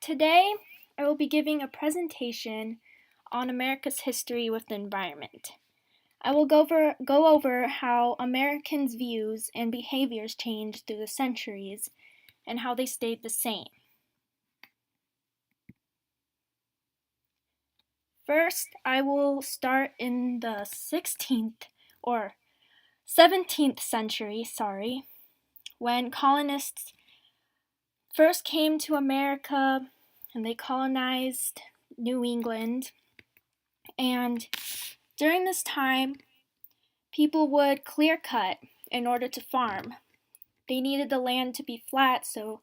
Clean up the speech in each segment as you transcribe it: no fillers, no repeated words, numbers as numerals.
Today, I will be giving a presentation on America's history with the environment. I will go over how Americans' views and behaviors changed through the centuries and how they stayed the same. First, I will start in the 16th or 17th century, when colonists first came to America and they colonized New England. And during this time, people would clear cut in order to farm. They needed the land to be flat so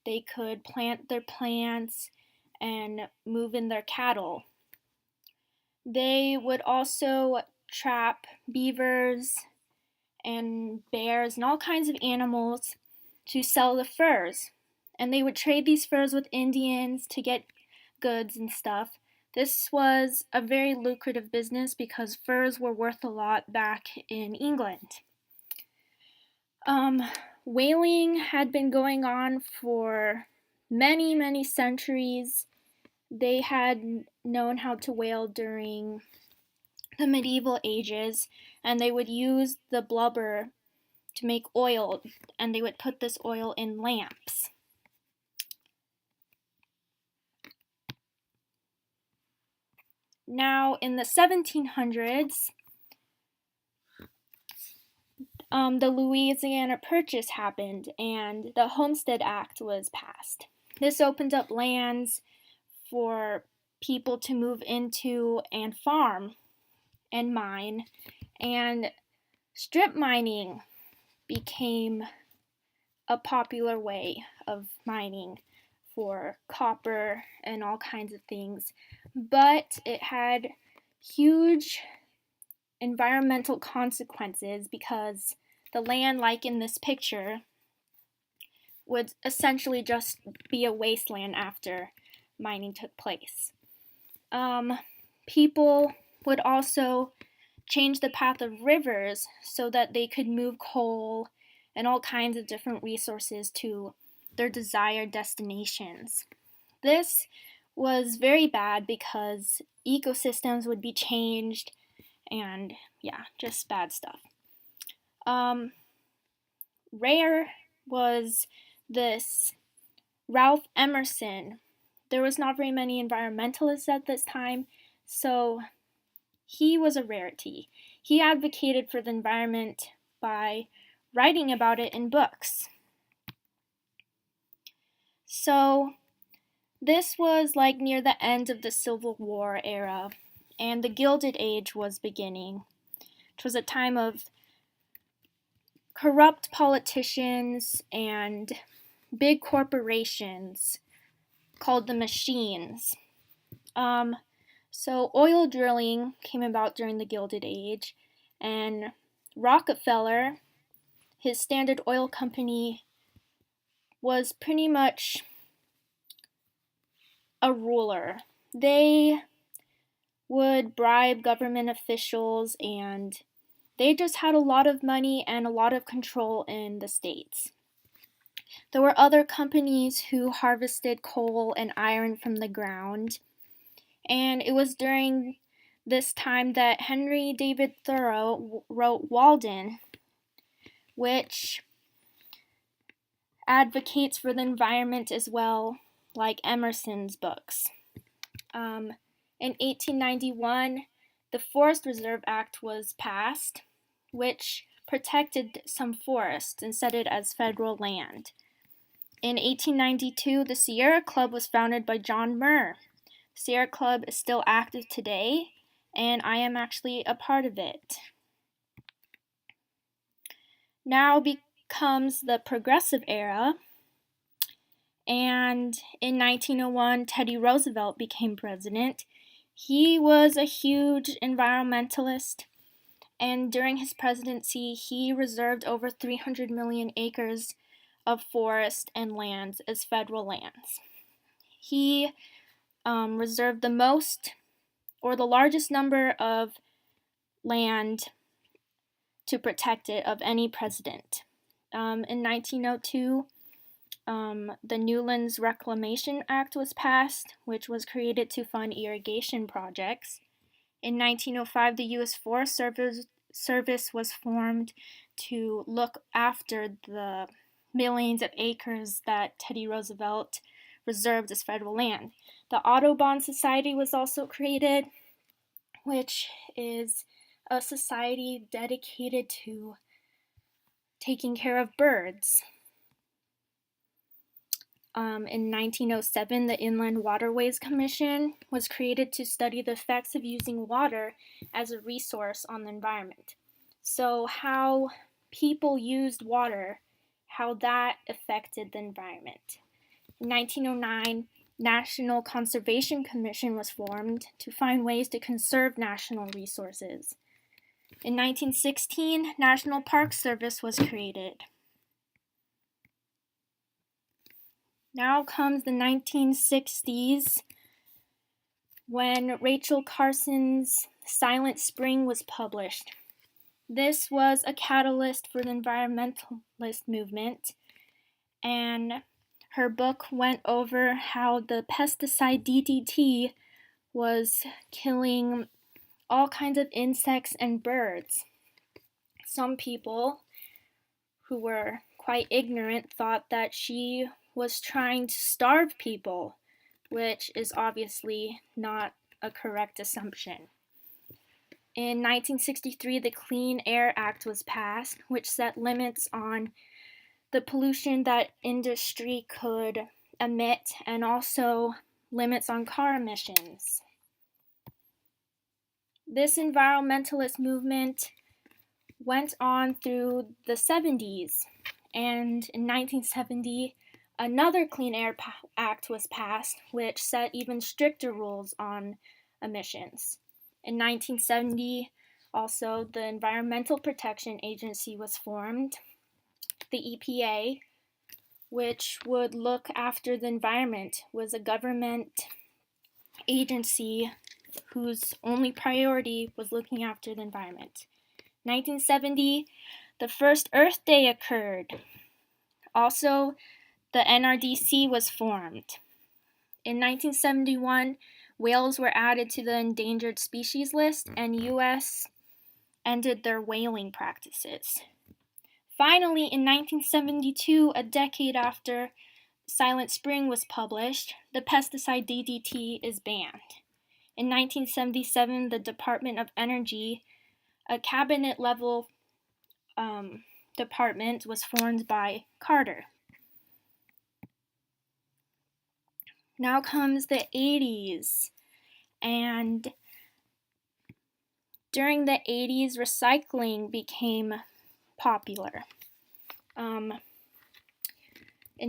they could plant their plants and move in their cattle. They would also trap beavers and bears and all kinds of animals to sell the furs. And they would trade these furs with Indians to get goods and stuff. This was a very lucrative business because furs were worth a lot back in England. Whaling had been going on for many, many centuries. They had known how to whale during the medieval ages, and they would use the blubber to make oil, and they would put this oil in lamps. Now, in the 1700s, the Louisiana Purchase happened, and the Homestead Act was passed. This opened up lands for people to move into and farm and mine, and strip mining became a popular way of mining for copper and all kinds of things, but it had huge environmental consequences because the land, like in this picture, would essentially just be a wasteland after mining took place. People would also change the path of rivers so that they could move coal and all kinds of different resources to their desired destinations. This was very bad because ecosystems would be changed and just bad stuff. Rare was this Ralph Emerson. There was not very many environmentalists at this time, so he was a rarity. He advocated for the environment by writing about it in books. So this was like near the end of the Civil War era, and the Gilded Age was beginning. It was a time of corrupt politicians and big corporations called the machines. So oil drilling came about during the Gilded Age, and Rockefeller, his Standard Oil Company, was pretty much a ruler. They would bribe government officials, and they just had a lot of money and a lot of control in the states. There were other companies who harvested coal and iron from the ground, and it was during this time that Henry David Thoreau wrote Walden, which advocates for the environment as well, like Emerson's books. In 1891, the Forest Reserve Act was passed, which protected some forests and set it as federal land. In 1892, the Sierra Club was founded by John Muir. The Sierra Club is still active today, and I am actually a part of it. Now comes the Progressive Era, and in 1901, Teddy Roosevelt became president. He was a huge environmentalist, and during his presidency, he reserved over 300 million acres of forest and lands as federal lands. He reserved the most or the largest number of land to protect it of any president. In 1902, the Newlands Reclamation Act was passed, which was created to fund irrigation projects. In 1905, the U.S. Forest Service was formed to look after the millions of acres that Teddy Roosevelt reserved as federal land. The Audubon Society was also created, which is a society dedicated to taking care of birds. In 1907, the Inland Waterways Commission was created to study the effects of using water as a resource on the environment. So how people used water, how that affected the environment. In 1909, National Conservation Commission was formed to find ways to conserve national resources. In 1916, National Park Service was created. Now comes the 1960s, when Rachel Carson's Silent Spring was published. This was a catalyst for the environmentalist movement, and her book went over how the pesticide DDT was killing all kinds of insects and birds. Some people who were quite ignorant thought that she was trying to starve people, which is obviously not a correct assumption. In 1963, the Clean Air Act was passed, which set limits on the pollution that industry could emit and also limits on car emissions. This environmentalist movement went on through the 70s, and in 1970, another Clean Air Act was passed, which set even stricter rules on emissions. In 1970, also, the Environmental Protection Agency was formed, the EPA, which would look after the environment, was a government agency whose only priority was looking after the environment. 1970, the first Earth Day occurred. Also, the NRDC was formed. In 1971, whales were added to the endangered species list, and U.S. ended their whaling practices. Finally, in 1972, a decade after Silent Spring was published, the pesticide DDT is banned. In 1977, the Department of Energy, a cabinet-level department, was formed by Carter. Now comes the 80s, and during the 80s, recycling became popular. In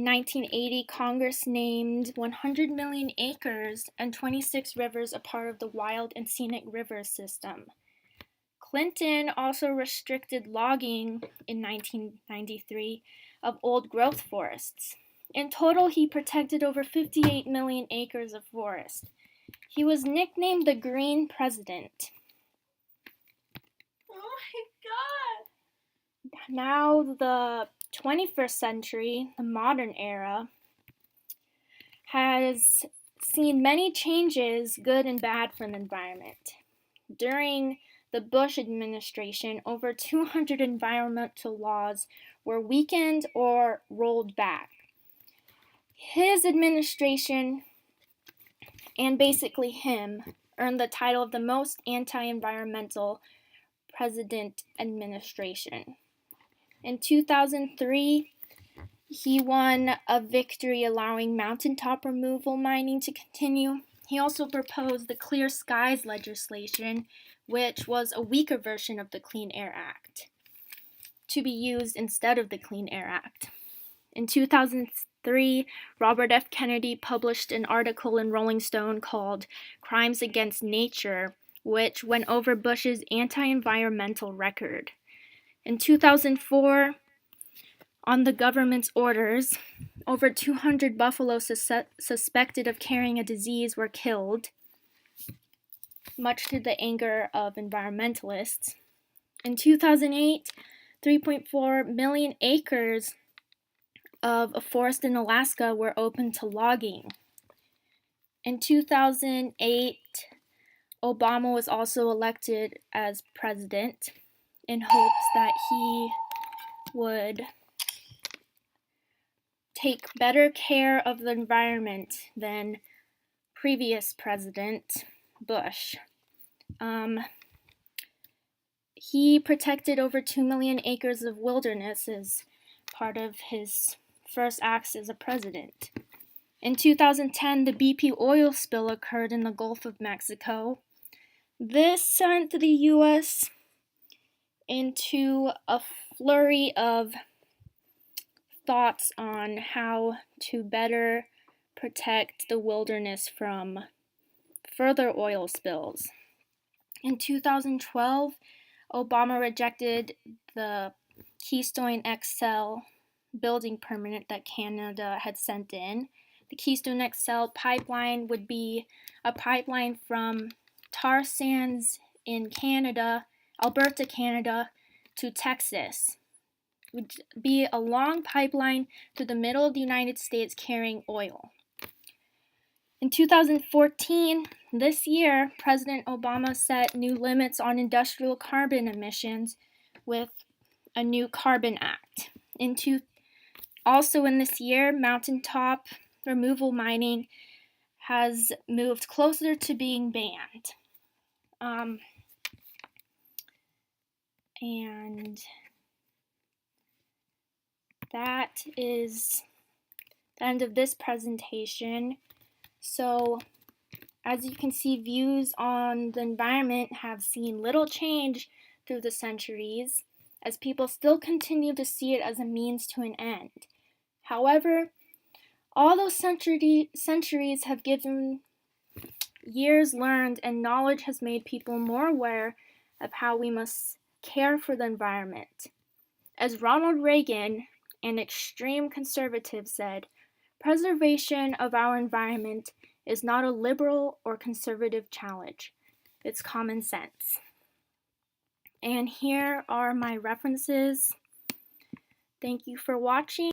1980, Congress named 100 million acres and 26 rivers a part of the Wild and Scenic Rivers system. Clinton also restricted logging in 1993 of old growth forests. In total, he protected over 58 million acres of forest. He was nicknamed the Green President. Oh my God! Now the 21st century, the modern era, has seen many changes, good and bad, for the environment. During the Bush administration, over 200 environmental laws were weakened or rolled back. His administration, and basically him, earned the title of the most anti-environmental president administration. In 2003, he won a victory allowing mountaintop removal mining to continue. He also proposed the Clear Skies legislation, which was a weaker version of the Clean Air Act, to be used instead of the Clean Air Act. In 2003, Robert F. Kennedy published an article in Rolling Stone called Crimes Against Nature, which went over Bush's anti-environmental record. In 2004, on the government's orders, over 200 buffalo suspected of carrying a disease were killed, much to the anger of environmentalists. In 2008, 3.4 million acres of a forest in Alaska were open to logging. In 2008, Obama was also elected as president in hopes that he would take better care of the environment than previous President Bush. He protected over 2 million acres of wilderness as part of his first acts as a president. In 2010, the BP oil spill occurred in the Gulf of Mexico. This sent the U.S. into a flurry of thoughts on how to better protect the wilderness from further oil spills. In 2012, Obama rejected the Keystone XL building permit that Canada had sent in. The Keystone XL pipeline would be a pipeline from tar sands in Canada, Alberta, Canada, to Texas. It would be a long pipeline through the middle of the United States carrying oil. In 2014, this year, President Obama set new limits on industrial carbon emissions with a new Carbon Act. Also in this year, mountaintop removal mining has moved closer to being banned. And that is the end of this presentation. So, as you can see, views on the environment have seen little change through the centuries, as people still continue to see it as a means to an end. However, all those centuries have given years learned, and knowledge has made people more aware of how we must care for the environment. As Ronald Reagan, an extreme conservative, said, "Preservation of our environment is not a liberal or conservative challenge. It's common sense." And here are my references. Thank you for watching.